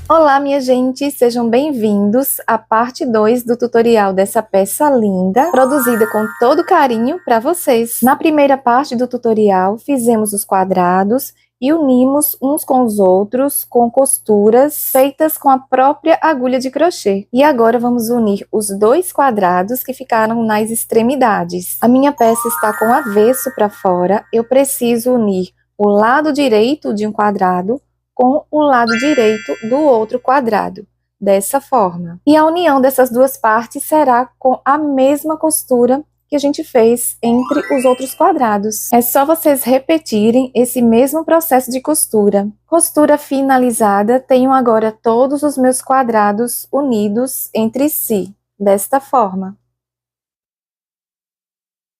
Olá, minha gente, sejam bem-vindos à parte 2 do tutorial dessa peça linda, produzida com todo carinho para vocês. Na primeira parte do tutorial, fizemos os quadrados e unimos uns com os outros com costuras feitas com a própria agulha de crochê. E agora vamos unir os dois quadrados que ficaram nas extremidades. A minha peça está com o avesso para fora, eu preciso unir o lado direito de um quadrado com o lado direito do outro quadrado, dessa forma. E a união dessas duas partes será com a mesma costura que a gente fez entre os outros quadrados. É só vocês repetirem esse mesmo processo de costura. Costura finalizada, tenho agora todos os meus quadrados unidos entre si, desta forma.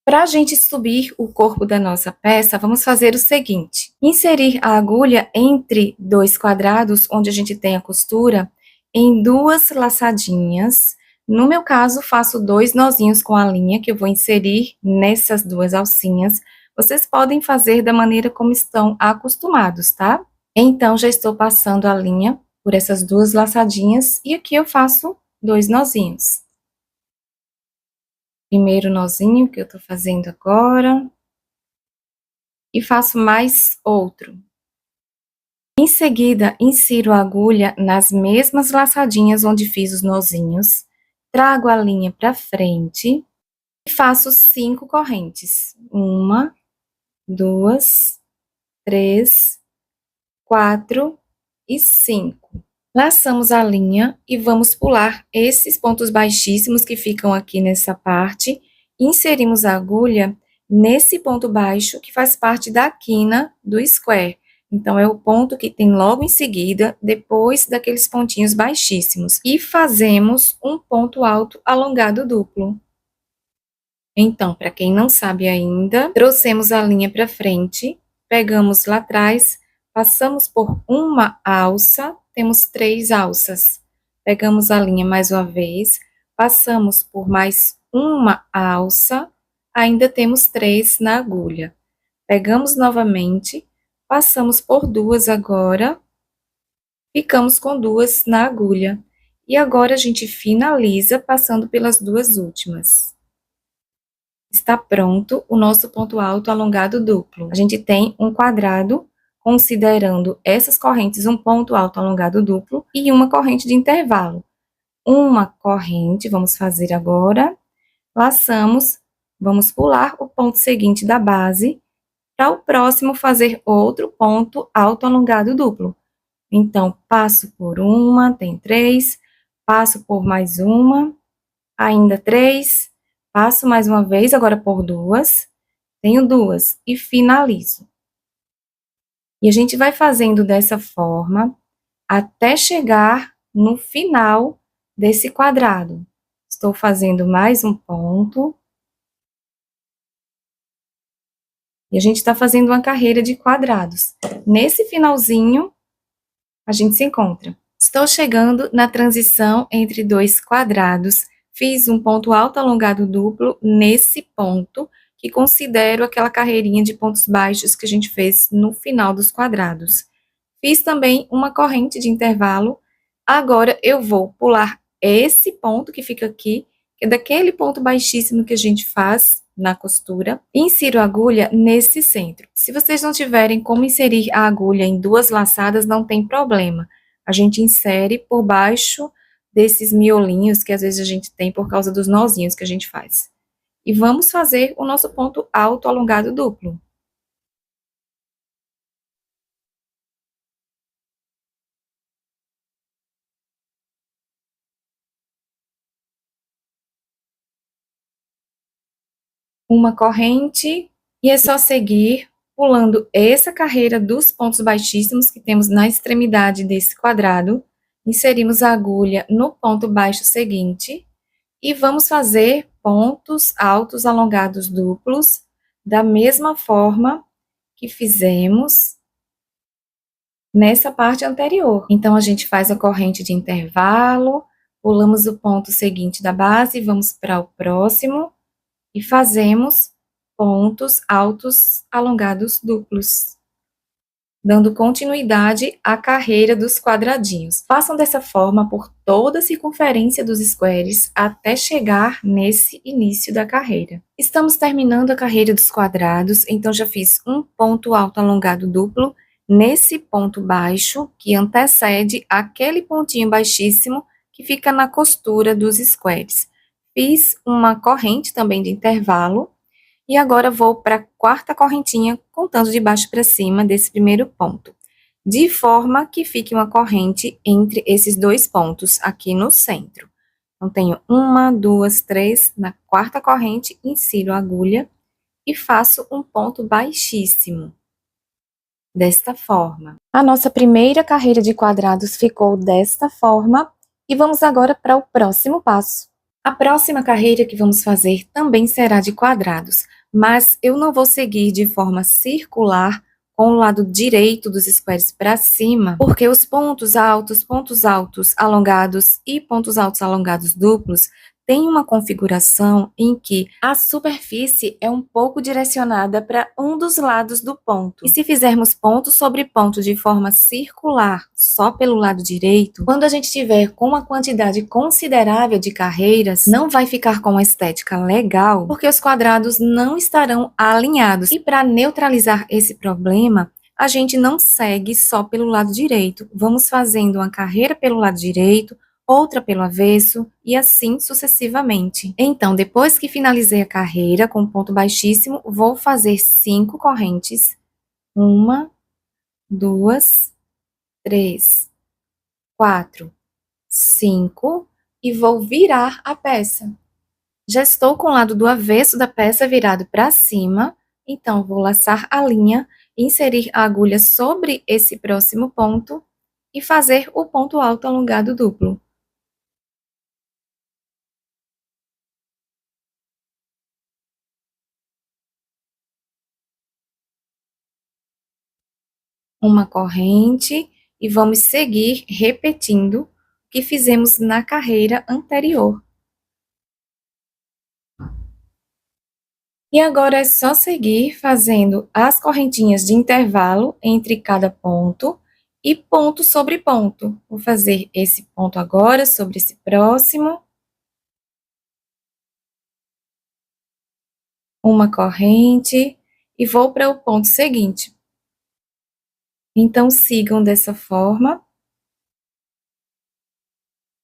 Para a gente subir o corpo da nossa peça, vamos fazer o seguinte: inserir a agulha entre dois quadrados, onde a gente tem a costura, em duas laçadinhas. No meu caso, faço 2 nozinhos com a linha, que eu vou inserir nessas duas alcinhas. Vocês podem fazer da maneira como estão acostumados, tá? Então, já estou passando a linha por essas duas laçadinhas, e aqui eu faço 2 nozinhos. Primeiro nozinho que eu tô fazendo agora, e faço mais outro. Em seguida, insiro a agulha nas mesmas laçadinhas onde fiz os nozinhos, trago a linha para frente e faço 5 correntes. 1, 2, 3, 4 e 5. Laçamos a linha e vamos pular esses pontos baixíssimos que ficam aqui nessa parte, e inserimos a agulha nesse ponto baixo que faz parte da quina do square. Então, é o ponto que tem logo em seguida, depois daqueles pontinhos baixíssimos. E fazemos um ponto alto alongado duplo. Então, para quem não sabe ainda, trouxemos a linha para frente, pegamos lá atrás, passamos por uma alça, temos 3 alças. Pegamos a linha mais uma vez, passamos por mais uma alça, ainda temos 3 na agulha. Pegamos novamente, passamos por 2 agora, ficamos com 2 na agulha. E agora a gente finaliza passando pelas 2 últimas. Está pronto o nosso ponto alto alongado duplo. A gente tem um quadrado, considerando essas correntes um ponto alto alongado duplo e uma corrente de intervalo. Uma corrente, vamos fazer agora, laçamos, vamos pular o ponto seguinte da base, para o próximo fazer outro ponto alto alongado duplo. Então, passo por uma, tem 3, passo por mais uma, ainda 3, passo mais uma vez, agora por 2, tenho 2 e finalizo. E a gente vai fazendo dessa forma até chegar no final desse quadrado. Estou fazendo mais um ponto. E a gente está fazendo uma carreira de quadrados. Nesse finalzinho, a gente se encontra. Estou chegando na transição entre 2 quadrados. Fiz um ponto alto alongado duplo nesse ponto, que considero aquela carreirinha de pontos baixos que a gente fez no final dos quadrados. Fiz também uma corrente de intervalo. Agora, eu vou pular esse ponto que fica aqui, que é daquele ponto baixíssimo que a gente faz na costura, e insiro a agulha nesse centro. Se vocês não tiverem como inserir a agulha em 2 laçadas, não tem problema. A gente insere por baixo desses miolinhos que às vezes a gente tem por causa dos nozinhos que a gente faz. E vamos fazer o nosso ponto alto alongado duplo. Uma corrente, e é só seguir pulando essa carreira dos pontos baixíssimos que temos na extremidade desse quadrado, inserimos a agulha no ponto baixo seguinte, e vamos fazer pontos altos alongados duplos, da mesma forma que fizemos nessa parte anterior. Então, a gente faz a corrente de intervalo, pulamos o ponto seguinte da base, vamos para o próximo, e fazemos pontos altos alongados duplos. dando continuidade à carreira dos quadradinhos. Façam dessa forma por toda a circunferência dos squares até chegar nesse início da carreira. Estamos terminando a carreira dos quadrados, então já fiz um ponto alto alongado duplo nesse ponto baixo que antecede aquele pontinho baixíssimo que fica na costura dos squares. Fiz uma corrente também de intervalo. E agora vou para a quarta correntinha, contando de baixo para cima desse primeiro ponto, de forma que fique uma corrente entre esses dois pontos aqui no centro. Então, tenho uma, duas, três, na quarta corrente, insiro a agulha e faço um ponto baixíssimo, desta forma. A nossa primeira carreira de quadrados ficou desta forma, e vamos agora para o próximo passo. A próxima carreira que vamos fazer também será de quadrados, mas eu não vou seguir de forma circular com o lado direito dos squares para cima, porque os pontos altos alongados e pontos altos alongados duplos têm uma configuração em que a superfície é um pouco direcionada para um dos lados do ponto. E se fizermos ponto sobre ponto de forma circular, só pelo lado direito, quando a gente tiver com uma quantidade considerável de carreiras, não vai ficar com uma estética legal, porque os quadrados não estarão alinhados. E para neutralizar esse problema, a gente não segue só pelo lado direito. Vamos fazendo uma carreira pelo lado direito, outra pelo avesso, e assim sucessivamente. Então, depois que finalizei a carreira com ponto baixíssimo, vou fazer 5 correntes. 1, 2, 3, 4, 5, e vou virar a peça. Já estou com o lado do avesso da peça virado para cima, então vou laçar a linha, inserir a agulha sobre esse próximo ponto e fazer o ponto alto alongado duplo. Uma corrente e vamos seguir repetindo o que fizemos na carreira anterior. E agora é só seguir fazendo as correntinhas de intervalo entre cada ponto e ponto sobre ponto. Vou fazer esse ponto agora sobre esse próximo. Uma corrente e vou para o ponto seguinte. Então, sigam dessa forma,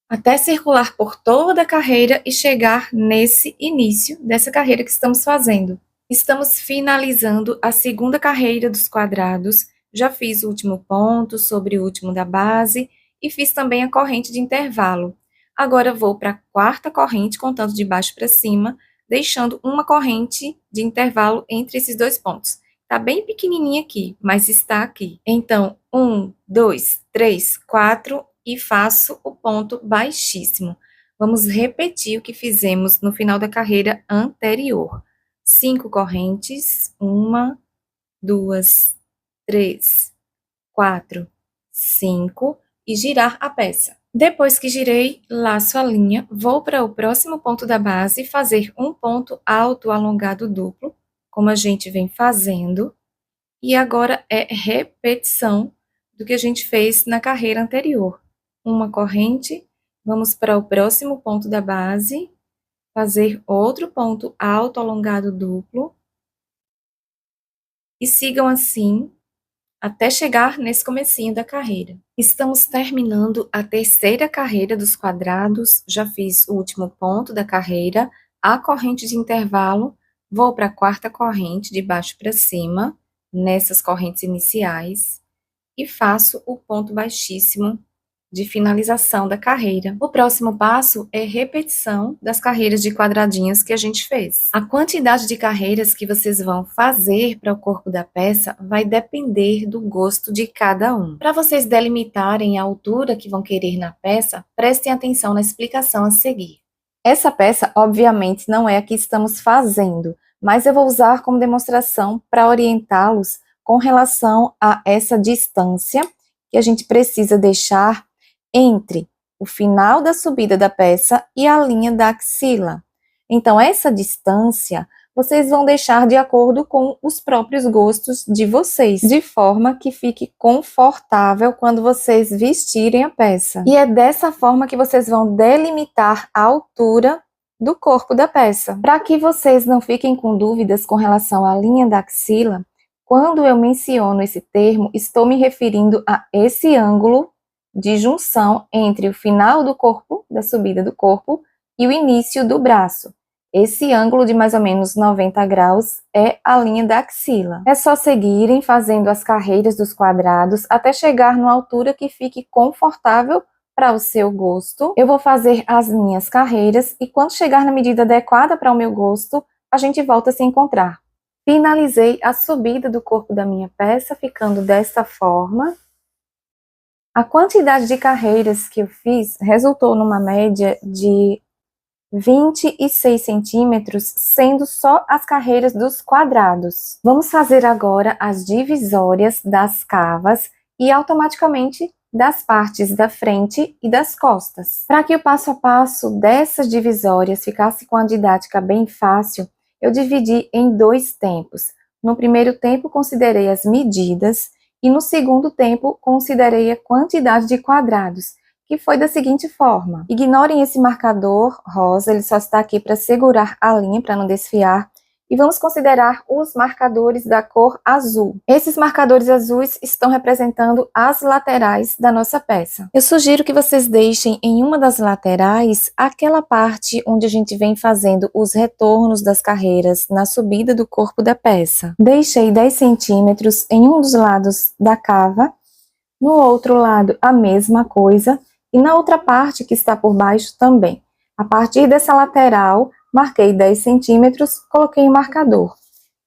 até circular por toda a carreira e chegar nesse início dessa carreira que estamos fazendo. Estamos finalizando a segunda carreira dos quadrados, já fiz o último ponto sobre o último da base e fiz também a corrente de intervalo. Agora vou para a quarta corrente, contando de baixo para cima, deixando uma corrente de intervalo entre esses dois pontos. Tá bem pequenininha aqui, mas está aqui. Então, 1, 2, 3, 4 e faço o ponto baixíssimo. Vamos repetir o que fizemos no final da carreira anterior. 5 correntes, 1, 2, 3, 4, 5 e girar a peça. Depois que girei, laço a linha, vou para o próximo ponto da base e fazer um ponto alto alongado duplo, como a gente vem fazendo, e agora é repetição do que a gente fez na carreira anterior. Uma corrente, vamos para o próximo ponto da base, fazer outro ponto alto alongado duplo, e sigam assim até chegar nesse comecinho da carreira. Estamos terminando a terceira carreira dos quadrados, já fiz o último ponto da carreira, a corrente de intervalo, vou para a quarta corrente de baixo para cima, nessas correntes iniciais, e faço o ponto baixíssimo de finalização da carreira. O próximo passo é repetição das carreiras de quadradinhos que a gente fez. A quantidade de carreiras que vocês vão fazer para o corpo da peça vai depender do gosto de cada um. Para vocês delimitarem a altura que vão querer na peça, prestem atenção na explicação a seguir. Essa peça, obviamente, não é a que estamos fazendo, mas eu vou usar como demonstração para orientá-los com relação a essa distância que a gente precisa deixar entre o final da subida da peça e a linha da axila. Então, essa distância vocês vão deixar de acordo com os próprios gostos de vocês, de forma que fique confortável quando vocês vestirem a peça. E é dessa forma que vocês vão delimitar a altura do corpo da peça. Para que vocês não fiquem com dúvidas com relação à linha da axila, quando eu menciono esse termo, estou me referindo a esse ângulo de junção entre o final do corpo, da subida do corpo, e o início do braço. Esse ângulo de mais ou menos 90 graus é a linha da axila. É só seguirem fazendo as carreiras dos quadrados até chegar numa altura que fique confortável para o seu gosto. Eu vou fazer as minhas carreiras e quando chegar na medida adequada para o meu gosto, a gente volta a se encontrar. Finalizei a subida do corpo da minha peça, ficando desta forma. A quantidade de carreiras que eu fiz resultou numa média de 26 centímetros, sendo só as carreiras dos quadrados. Vamos fazer agora as divisórias das cavas e automaticamente das partes da frente e das costas. Para que o passo a passo dessas divisórias ficasse com a didática bem fácil, eu dividi em 2 tempos. No primeiro tempo, considerei as medidas e no segundo tempo, considerei a quantidade de quadrados, que foi da seguinte forma. Ignorem esse marcador rosa, ele só está aqui para segurar a linha, para não desfiar. E vamos considerar os marcadores da cor azul. Esses marcadores azuis estão representando as laterais da nossa peça. Eu sugiro que vocês deixem em uma das laterais aquela parte onde a gente vem fazendo os retornos das carreiras na subida do corpo da peça. Deixei 10 centímetros em um dos lados da cava, no outro lado a mesma coisa, e na outra parte que está por baixo também. A partir dessa lateral, marquei 10 centímetros, coloquei o marcador.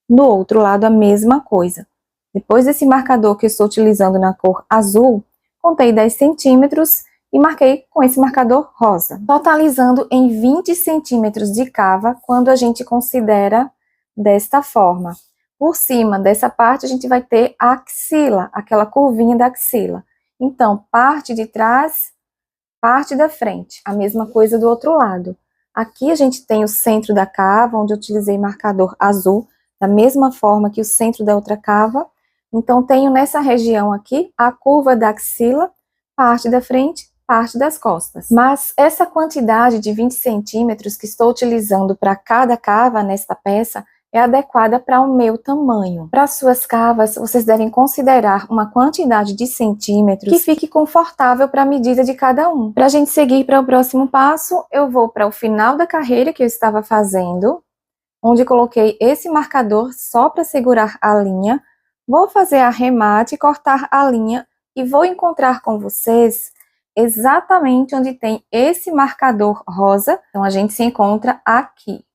Do outro lado, a mesma coisa. Depois desse marcador que eu estou utilizando na cor azul, contei 10 centímetros e marquei com esse marcador rosa. Totalizando em 20 centímetros de cava, quando a gente considera desta forma. Por cima dessa parte, a gente vai ter a axila, aquela curvinha da axila. Então, parte de trás, parte da frente. A mesma coisa do outro lado. Aqui a gente tem o centro da cava, onde eu utilizei marcador azul, da mesma forma que o centro da outra cava. Então, tenho nessa região aqui a curva da axila, parte da frente, parte das costas. Mas essa quantidade de 20 centímetros que estou utilizando para cada cava nesta peça é adequada para o meu tamanho. Para suas cavas, vocês devem considerar uma quantidade de centímetros que fique confortável para a medida de cada um. Para a gente seguir para o próximo passo, eu vou para o final da carreira que eu estava fazendo, onde coloquei esse marcador só para segurar a linha. Vou fazer arremate, cortar a linha e vou encontrar com vocês exatamente onde tem esse marcador rosa. Então, a gente se encontra aqui.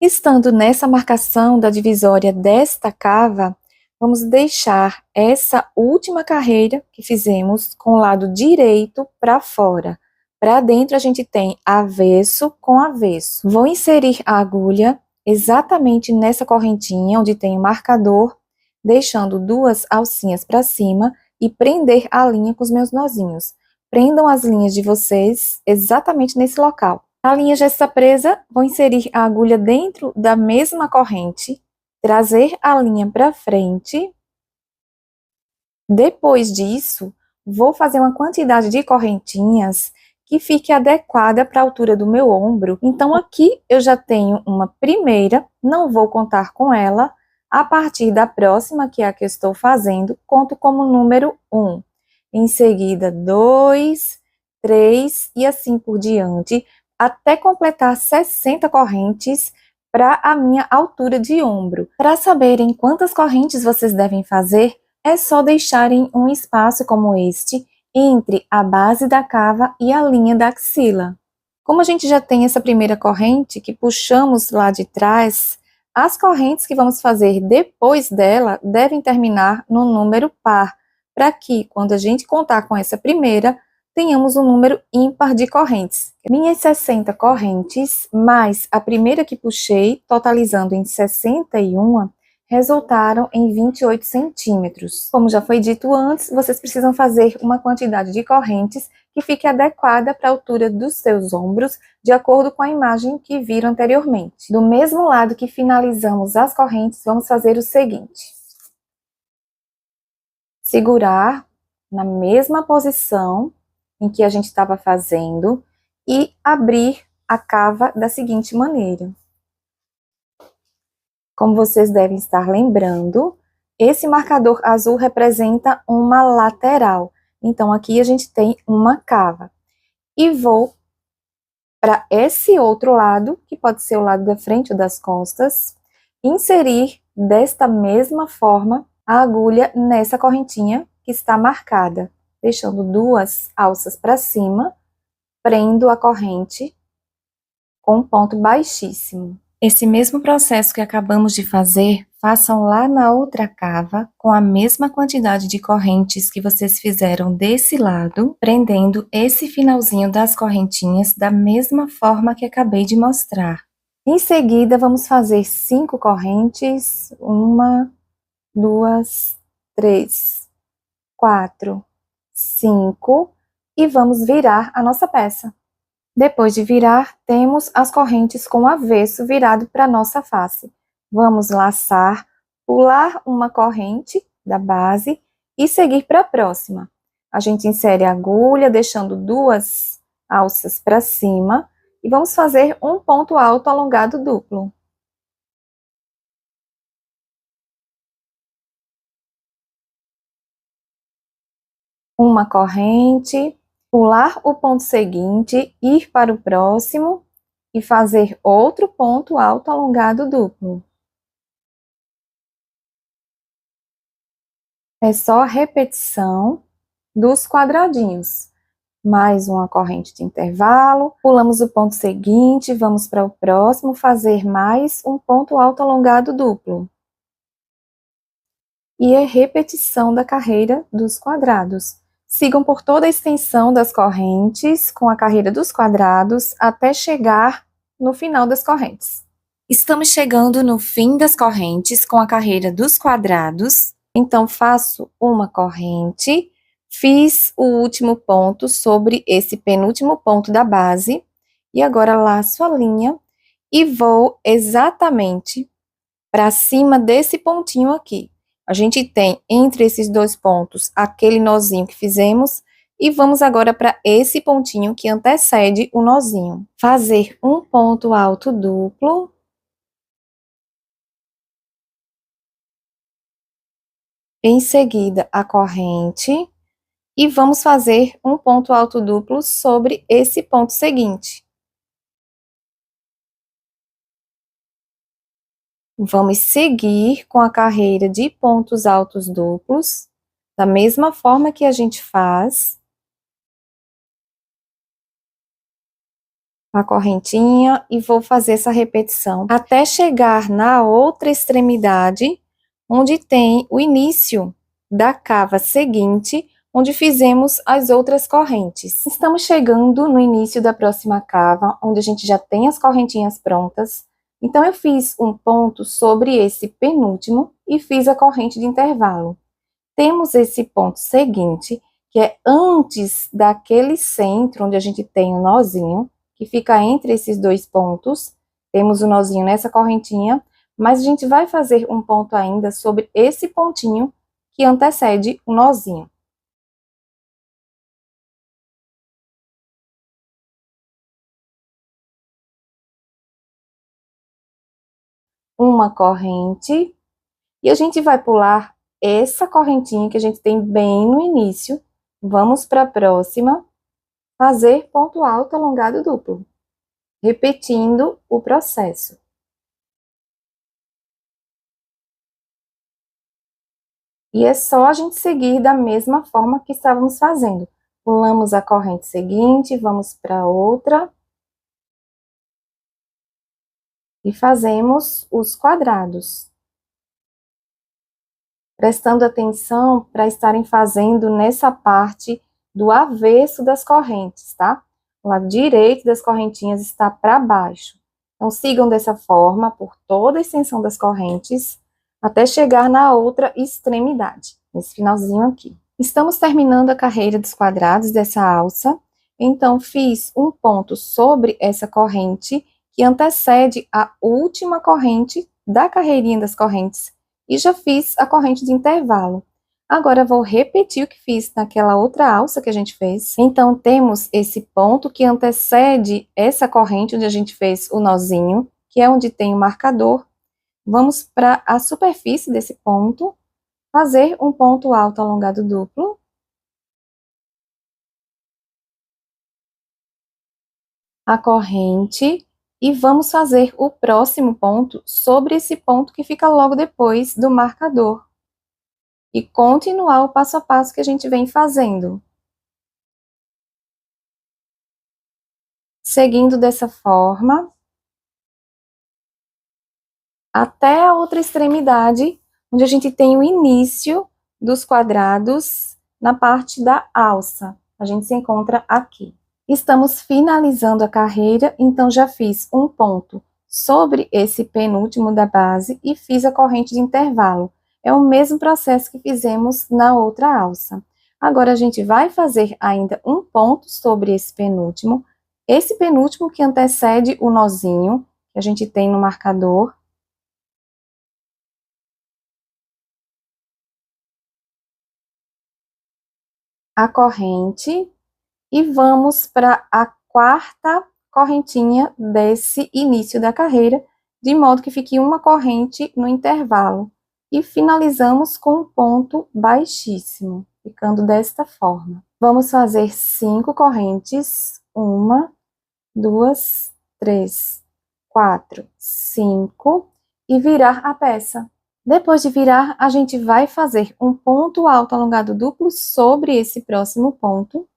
Estando nessa marcação da divisória desta cava, vamos deixar essa última carreira que fizemos com o lado direito para fora. Para dentro a gente tem avesso com avesso. Vou inserir a agulha exatamente nessa correntinha onde tem o marcador, deixando 2 alcinhas para cima e prender a linha com os meus nozinhos. Prendam as linhas de vocês exatamente nesse local. A linha já está presa, vou inserir a agulha dentro da mesma corrente, trazer a linha para frente. Depois disso, vou fazer uma quantidade de correntinhas que fique adequada para a altura do meu ombro. Então, aqui eu já tenho uma primeira, não vou contar com ela. A partir da próxima, que é a que eu estou fazendo, conto como número 1. Em seguida, 2, 3 e assim por diante, até completar 60 correntes para a minha altura de ombro. Para saberem quantas correntes vocês devem fazer, é só deixarem um espaço como este entre a base da cava e a linha da axila. Como a gente já tem essa primeira corrente que puxamos lá de trás, as correntes que vamos fazer depois dela devem terminar no número par, para que, quando a gente contar com essa primeira, tenhamos um número ímpar de correntes. Minhas 60 correntes, mais a primeira que puxei, totalizando em 61, resultaram em 28 centímetros. Como já foi dito antes, vocês precisam fazer uma quantidade de correntes que fique adequada para a altura dos seus ombros, de acordo com a imagem que viram anteriormente. Do mesmo lado que finalizamos as correntes, vamos fazer o seguinte: segurar na mesma posição em que a gente estava fazendo e abrir a cava da seguinte maneira. Como vocês devem estar lembrando, esse marcador azul representa uma lateral. Então, aqui a gente tem uma cava. E vou para esse outro lado, que pode ser o lado da frente ou das costas, inserir desta mesma forma a agulha nessa correntinha que está marcada, deixando 2 alças para cima, prendo a corrente com um ponto baixíssimo. Esse mesmo processo que acabamos de fazer, façam lá na outra cava, com a mesma quantidade de correntes que vocês fizeram desse lado, prendendo esse finalzinho das correntinhas da mesma forma que acabei de mostrar. Em seguida, vamos fazer 5 correntes, 1, 2, 3, 4, 5, e vamos virar a nossa peça. Depois de virar, temos as correntes com o avesso virado para a nossa face. Vamos laçar, pular uma corrente da base e seguir para a próxima. A gente insere a agulha, deixando 2 alças para cima, e vamos fazer um ponto alto alongado duplo. Uma corrente, pular o ponto seguinte, ir para o próximo e fazer outro ponto alto alongado duplo. É só repetição dos quadradinhos. Mais uma corrente de intervalo, pulamos o ponto seguinte, vamos para o próximo, fazer mais um ponto alto alongado duplo. E é repetição da carreira dos quadrados. Sigam por toda a extensão das correntes com a carreira dos quadrados até chegar no final das correntes. Estamos chegando no fim das correntes com a carreira dos quadrados. Então, faço uma corrente, fiz o último ponto sobre esse penúltimo ponto da base, e agora laço a linha e vou exatamente para cima desse pontinho aqui. A gente tem entre esses 2 pontos aquele nozinho que fizemos, e vamos agora para esse pontinho que antecede o nozinho. Fazer um ponto alto duplo. Em seguida, a corrente, e vamos fazer um ponto alto duplo sobre esse ponto seguinte. Vamos seguir com a carreira de pontos altos duplos, da mesma forma que a gente faz a correntinha, e vou fazer essa repetição até chegar na outra extremidade, onde tem o início da cava seguinte, onde fizemos as outras correntes. Estamos chegando no início da próxima cava, onde a gente já tem as correntinhas prontas. Então, eu fiz um ponto sobre esse penúltimo e fiz a corrente de intervalo. Temos esse ponto seguinte, que é antes daquele centro, onde a gente tem o nozinho, que fica entre esses 2 pontos. Temos o nozinho nessa correntinha, mas a gente vai fazer um ponto ainda sobre esse pontinho que antecede o nozinho. Uma corrente, e a gente vai pular essa correntinha que a gente tem bem no início. Vamos para a próxima, fazer ponto alto alongado duplo, repetindo o processo. E é só a gente seguir da mesma forma que estávamos fazendo. Pulamos a corrente seguinte, vamos para outra. E fazemos os quadrados. Prestando atenção para estarem fazendo nessa parte do avesso das correntes, tá? O lado direito das correntinhas está para baixo. Então, sigam dessa forma por toda a extensão das correntes, até chegar na outra extremidade, nesse finalzinho aqui. Estamos terminando a carreira dos quadrados dessa alça, então fiz um ponto sobre essa corrente que antecede a última corrente da carreirinha das correntes e já fiz a corrente de intervalo. Agora, vou repetir o que fiz naquela outra alça que a gente fez. Então, temos esse ponto que antecede essa corrente onde a gente fez o nozinho, que é onde tem o marcador. Vamos para a superfície desse ponto, fazer um ponto alto alongado duplo. A corrente, e vamos fazer o próximo ponto sobre esse ponto que fica logo depois do marcador. E continuar o passo a passo que a gente vem fazendo. Seguindo dessa forma, até a outra extremidade, onde a gente tem o início dos quadrados na parte da alça. A gente se encontra aqui. Estamos finalizando a carreira, então já fiz um ponto sobre esse penúltimo da base e fiz a corrente de intervalo. É o mesmo processo que fizemos na outra alça. Agora, a gente vai fazer ainda um ponto sobre esse penúltimo que antecede o nozinho que a gente tem no marcador. A corrente e vamos para a quarta correntinha desse início da carreira, de modo que fique uma corrente no intervalo. E finalizamos com um ponto baixíssimo, ficando desta forma. Vamos fazer 5 correntes, 1, 2, 3, 4, 5, e virar a peça. Depois de virar, a gente vai fazer um ponto alto alongado duplo sobre esse próximo ponto.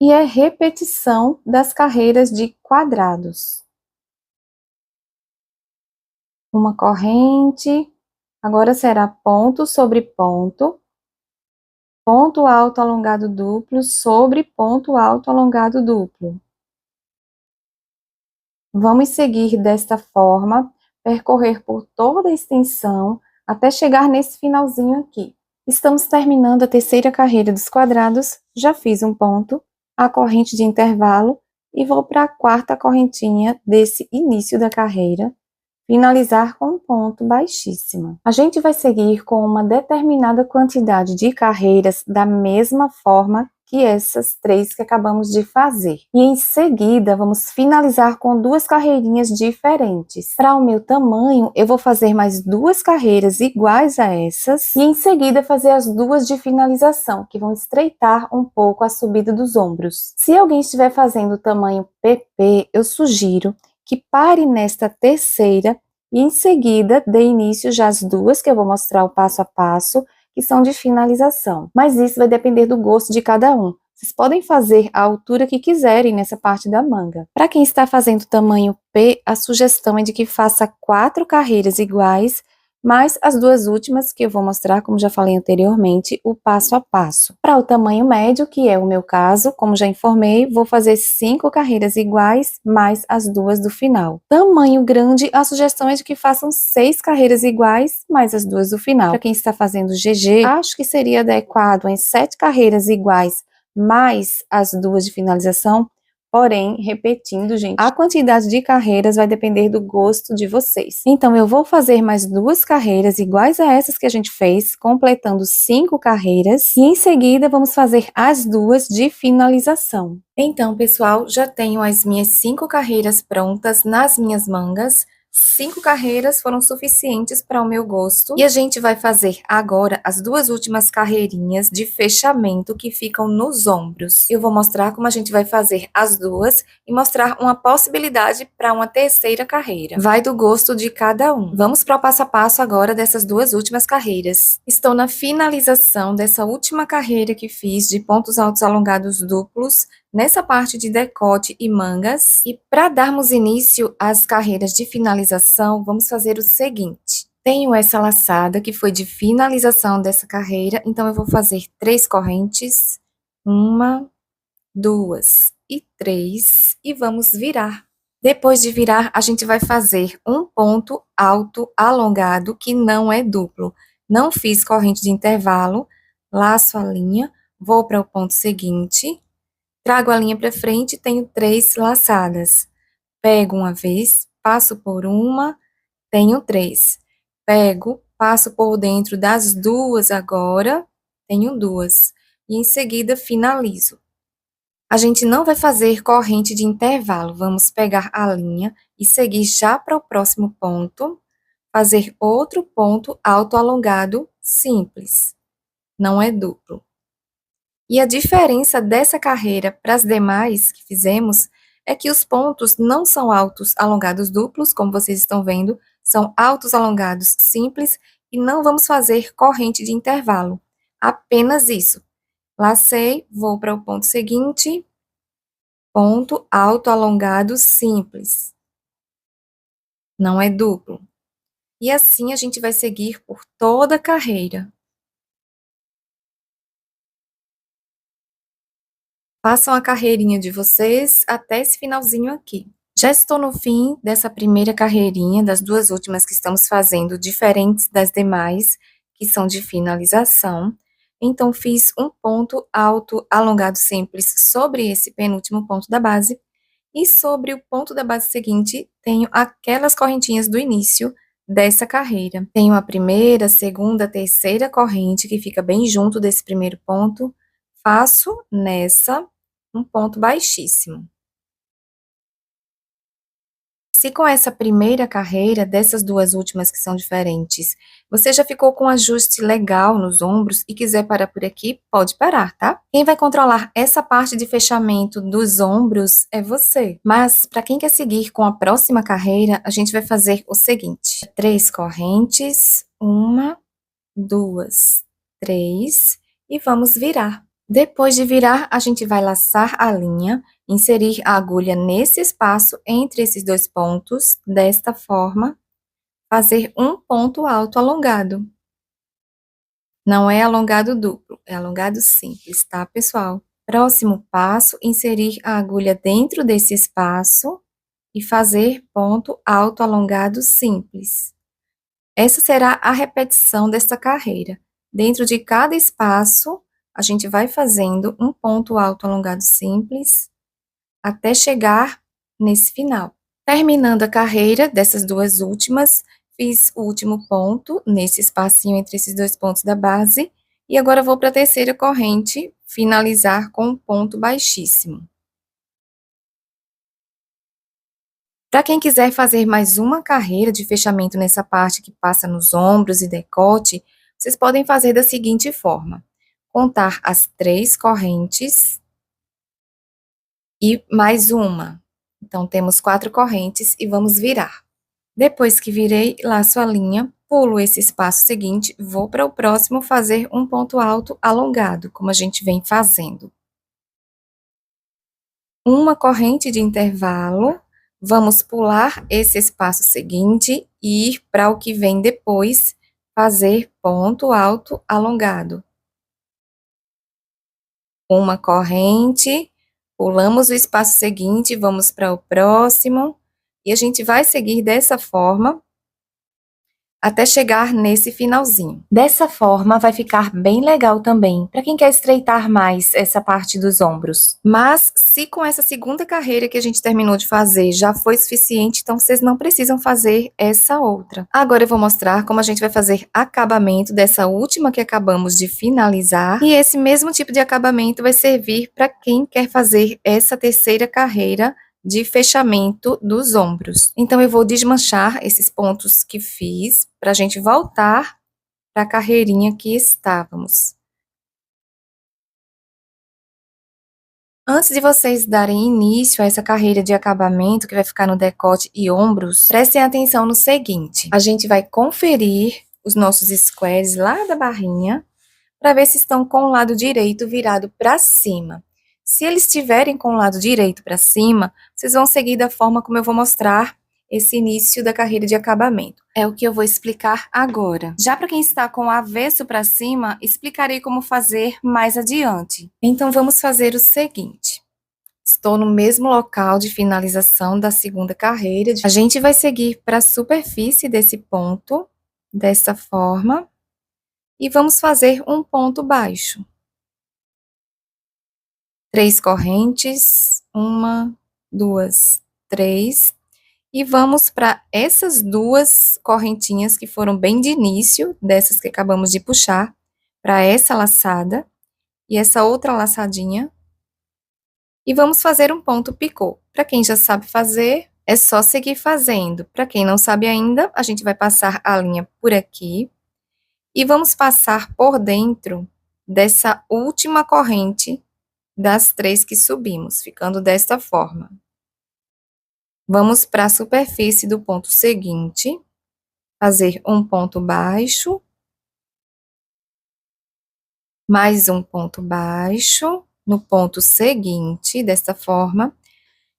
E é repetição das carreiras de quadrados. Uma corrente, agora será ponto sobre ponto, ponto alto alongado duplo sobre ponto alto alongado duplo. Vamos seguir desta forma, percorrer por toda a extensão, até chegar nesse finalzinho aqui. Estamos terminando a terceira carreira dos quadrados, já fiz um ponto, a corrente de intervalo, e vou para a quarta correntinha desse início da carreira, finalizar com um ponto baixíssimo. A gente vai seguir com uma determinada quantidade de carreiras da mesma forma que essas 3 que acabamos de fazer. E em seguida, vamos finalizar com 2 carreirinhas diferentes. Para o meu tamanho, eu vou fazer mais 2 carreiras iguais a essas, e em seguida fazer as 2 de finalização, que vão estreitar um pouco a subida dos ombros. Se alguém estiver fazendo o tamanho PP, eu sugiro que pare nesta terceira e em seguida dê início já às 2 que eu vou mostrar o passo a passo, que são de finalização. Mas isso vai depender do gosto de cada um. Vocês podem fazer a altura que quiserem nessa parte da manga. Para quem está fazendo tamanho P, a sugestão é de que faça 4 carreiras iguais, mais as 2 últimas que eu vou mostrar, como já falei anteriormente, o passo a passo. Para o tamanho médio, que é o meu caso, como já informei, vou fazer 5 carreiras iguais, mais as 2 do final. Tamanho grande, a sugestão é de que façam 6 carreiras iguais, mais as 2 do final. Para quem está fazendo GG, acho que seria adequado em 7 carreiras iguais, mais as 2 de finalização. Porém, repetindo, gente, a quantidade de carreiras vai depender do gosto de vocês. Então, eu vou fazer mais 2 carreiras iguais a essas que a gente fez, completando 5 carreiras. E em seguida, vamos fazer as 2 de finalização. Então, pessoal, já tenho as minhas 5 carreiras prontas nas minhas mangas. 5 carreiras foram suficientes para o meu gosto. E a gente vai fazer agora as 2 últimas carreirinhas de fechamento que ficam nos ombros. Eu vou mostrar como a gente vai fazer as 2 e mostrar uma possibilidade para uma terceira carreira. Vai do gosto de cada um. Vamos para o passo a passo agora dessas 2 últimas carreiras. Estou na finalização dessa última carreira que fiz de pontos altos alongados duplos, nessa parte de decote e mangas. E para darmos início às carreiras de finalização, vamos fazer o seguinte. Tenho essa laçada que foi de finalização dessa carreira, então eu vou fazer 3 correntes, 1, 2 e 3, e vamos virar. Depois de virar, a gente vai fazer um ponto alto alongado que não é duplo. Não fiz corrente de intervalo, laço a linha, vou para o ponto seguinte, trago a linha para frente e tenho 3 laçadas. Pego uma vez, passo por uma, tenho 3. Pego, passo por dentro das 2 agora, tenho 2. E em seguida finalizo. A gente não vai fazer corrente de intervalo, vamos pegar a linha e seguir já para o próximo ponto, fazer outro ponto alto alongado simples, não é duplo. E a diferença dessa carreira para as demais que fizemos é que os pontos não são altos alongados duplos, como vocês estão vendo, são altos alongados simples e não vamos fazer corrente de intervalo. Apenas isso. Lacei, vou para o ponto seguinte, ponto alto alongado simples. Não é duplo. E assim a gente vai seguir por toda a carreira. Façam a carreirinha de vocês até esse finalzinho aqui. Já estou no fim dessa primeira carreirinha, das 2 últimas que estamos fazendo, diferentes das demais, que são de finalização. Então, fiz um ponto alto alongado simples sobre esse penúltimo ponto da base, e sobre o ponto da base seguinte, tenho aquelas correntinhas do início dessa carreira. Tenho a primeira, segunda, terceira corrente, que fica bem junto desse primeiro ponto, faço nessa um ponto baixíssimo. Se com essa primeira carreira, dessas 2 últimas que são diferentes, você já ficou com um ajuste legal nos ombros e quiser parar por aqui, pode parar, tá? Quem vai controlar essa parte de fechamento dos ombros é você. Mas, para quem quer seguir com a próxima carreira, a gente vai fazer o seguinte: 3 correntes, 1, 2, 3, e vamos virar. Depois de virar, a gente vai laçar a linha, inserir a agulha nesse espaço entre esses 2 pontos, desta forma, fazer um ponto alto alongado. Não é alongado duplo, é alongado simples, tá, pessoal? Próximo passo, inserir a agulha dentro desse espaço e fazer ponto alto alongado simples. Essa será a repetição desta carreira. Dentro de cada espaço, a gente vai fazendo um ponto alto alongado simples até chegar nesse final. Terminando a carreira dessas 2 últimas, fiz o último ponto nesse espacinho entre esses 2 pontos da base e agora vou para a terceira corrente, finalizar com um ponto baixíssimo. Para quem quiser fazer mais uma carreira de fechamento nessa parte que passa nos ombros e decote, vocês podem fazer da seguinte forma: contar as 3 correntes e mais uma. Então, temos 4 correntes e vamos virar. Depois que virei, laço a linha, pulo esse espaço seguinte, vou para o próximo fazer um ponto alto alongado, como a gente vem fazendo. Uma corrente de intervalo, vamos pular esse espaço seguinte e ir para o que vem depois, fazer ponto alto alongado. Uma corrente, pulamos o espaço seguinte, vamos para o próximo, e a gente vai seguir dessa forma até chegar nesse finalzinho. Dessa forma, vai ficar bem legal também, para quem quer estreitar mais essa parte dos ombros. Mas, se com essa segunda carreira que a gente terminou de fazer já foi suficiente, então vocês não precisam fazer essa outra. Agora eu vou mostrar como a gente vai fazer acabamento dessa última que acabamos de finalizar, e esse mesmo tipo de acabamento vai servir para quem quer fazer essa terceira carreira de fechamento dos ombros. Então, eu vou desmanchar esses pontos que fiz, para a gente voltar para a carreirinha que estávamos. Antes de vocês darem início a essa carreira de acabamento, que vai ficar no decote e ombros, prestem atenção no seguinte: a gente vai conferir os nossos squares lá da barrinha, para ver se estão com o lado direito virado para cima. Se eles estiverem com o lado direito para cima, vocês vão seguir da forma como eu vou mostrar esse início da carreira de acabamento. É o que eu vou explicar agora. Já para quem está com o avesso para cima, explicarei como fazer mais adiante. Então, vamos fazer o seguinte. Estou no mesmo local de finalização da segunda carreira. A gente vai seguir para a superfície desse ponto, dessa forma, e vamos fazer um ponto baixo. 3 correntes, 1, 2, 3, e vamos para essas 2 correntinhas que foram bem de início, dessas que acabamos de puxar, para essa laçada, e essa outra laçadinha, e vamos fazer um ponto picô. Para quem já sabe fazer, é só seguir fazendo. Para quem não sabe ainda, a gente vai passar a linha por aqui, e vamos passar por dentro dessa última corrente das 3 que subimos, ficando desta forma. Vamos para a superfície do ponto seguinte, fazer um ponto baixo, mais um ponto baixo, no ponto seguinte, desta forma,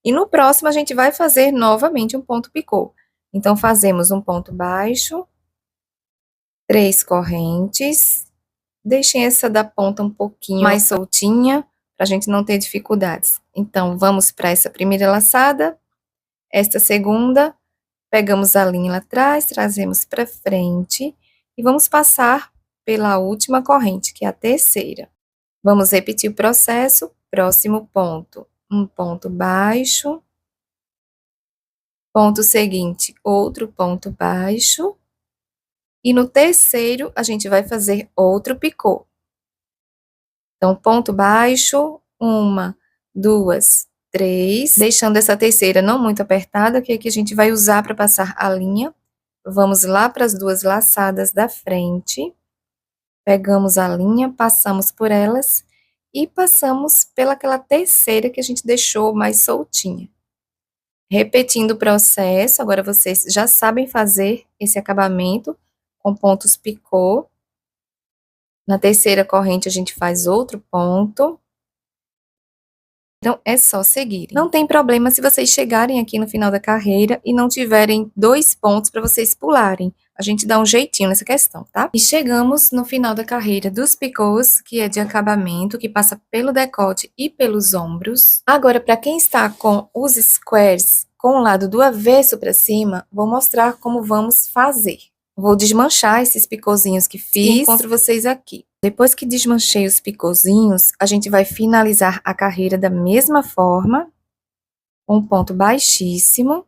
e no próximo a gente vai fazer novamente um ponto picô. Então, fazemos um ponto baixo, 3 correntes, deixem essa da ponta um pouquinho mais soltinha, para a gente não ter dificuldades. Então, vamos para essa primeira laçada, esta segunda, pegamos a linha lá atrás, trazemos para frente, e vamos passar pela última corrente, que é a terceira. Vamos repetir o processo, próximo ponto, um ponto baixo, ponto seguinte, outro ponto baixo, e no terceiro, a gente vai fazer outro picô. Então, ponto baixo, 1, 2, 3, deixando essa terceira não muito apertada, que é que a gente vai usar para passar a linha. Vamos lá para as 2 laçadas da frente, pegamos a linha, passamos por elas, e passamos pelaquela terceira que a gente deixou mais soltinha. Repetindo o processo, agora vocês já sabem fazer esse acabamento com pontos picô. Na terceira corrente, a gente faz outro ponto. Então, é só seguir. Não tem problema se vocês chegarem aqui no final da carreira e não tiverem 2 pontos para vocês pularem. A gente dá um jeitinho nessa questão, tá? E chegamos no final da carreira dos picôs, que é de acabamento, que passa pelo decote e pelos ombros. Agora, para quem está com os squares com o lado do avesso para cima, vou mostrar como vamos fazer. Vou desmanchar esses picôzinhos que fiz e encontro vocês aqui. Depois que desmanchei os picôzinhos, a gente vai finalizar a carreira da mesma forma, um ponto baixíssimo,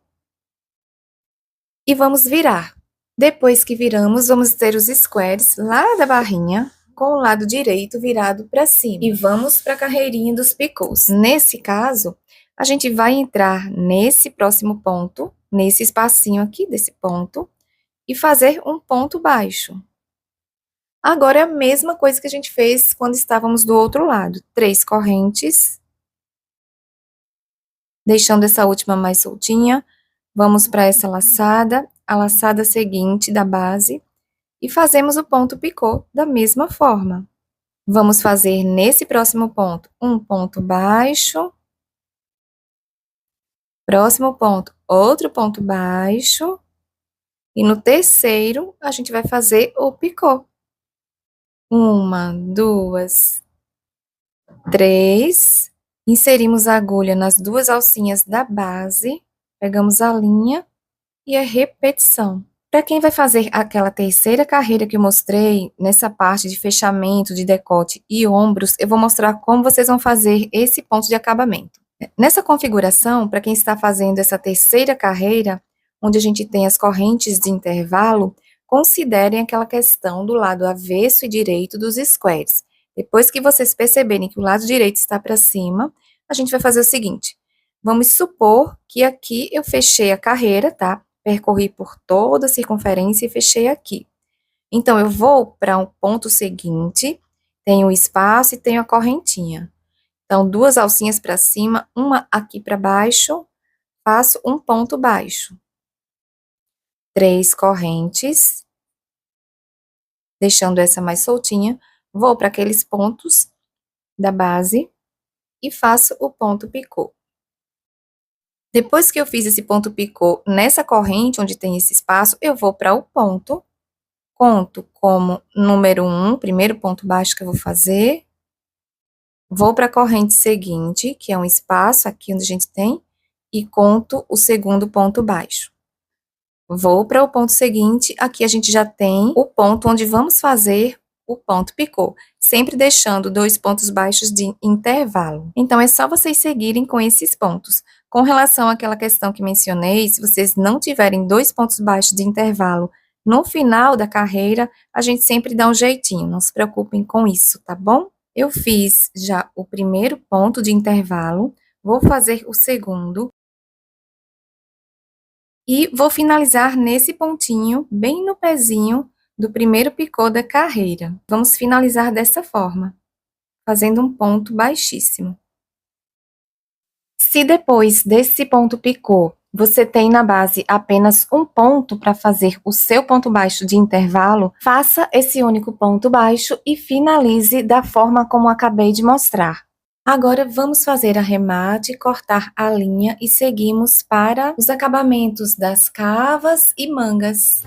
e vamos virar. Depois que viramos, vamos ter os squares lá da barrinha, com o lado direito virado para cima. E vamos para a carreirinha dos picôs. Nesse caso, a gente vai entrar nesse próximo ponto, nesse espacinho aqui desse ponto, e fazer um ponto baixo. Agora é a mesma coisa que a gente fez quando estávamos do outro lado. 3 correntes. Deixando essa última mais soltinha, vamos para essa laçada, a laçada seguinte da base, e fazemos o ponto picô da mesma forma. Vamos fazer nesse próximo ponto um ponto baixo. Próximo ponto, outro ponto baixo. E no terceiro, a gente vai fazer o picô. 1, 2, 3. Inserimos a agulha nas 2 alcinhas da base, pegamos a linha e a repetição. Para quem vai fazer aquela terceira carreira que eu mostrei, nessa parte de fechamento, de decote e ombros, eu vou mostrar como vocês vão fazer esse ponto de acabamento. Nessa configuração, para quem está fazendo essa terceira carreira, onde a gente tem as correntes de intervalo, considerem aquela questão do lado avesso e direito dos squares. Depois que vocês perceberem que o lado direito está para cima, a gente vai fazer o seguinte, vamos supor que aqui eu fechei a carreira, tá? Percorri por toda a circunferência e fechei aqui. Então, eu vou para um ponto seguinte, tenho o espaço e tenho a correntinha. Então, 2 alcinhas para cima, uma aqui para baixo, faço um ponto baixo. 3 correntes, deixando essa mais soltinha, vou para aqueles pontos da base e faço o ponto picô. Depois que eu fiz esse ponto picô nessa corrente onde tem esse espaço, eu vou para o ponto, conto como número 1, primeiro ponto baixo que eu vou fazer, Vou para a corrente seguinte, que é um espaço aqui onde a gente tem, e conto o segundo ponto baixo. Vou para o ponto seguinte, aqui a gente já tem o ponto onde vamos fazer o ponto picô, sempre deixando 2 pontos baixos de intervalo. Então, é só vocês seguirem com esses pontos. Com relação àquela questão que mencionei, se vocês não tiverem 2 pontos baixos de intervalo no final da carreira, a gente sempre dá um jeitinho, não se preocupem com isso, tá bom? Eu fiz já o primeiro ponto de intervalo, vou fazer o segundo. E vou finalizar nesse pontinho, bem no pezinho do primeiro picô da carreira. Vamos finalizar dessa forma, fazendo um ponto baixíssimo. Se depois desse ponto picô, você tem na base apenas um ponto para fazer o seu ponto baixo de intervalo, faça esse único ponto baixo e finalize da forma como acabei de mostrar. Agora, vamos fazer arremate, cortar a linha e seguimos para os acabamentos das cavas e mangas.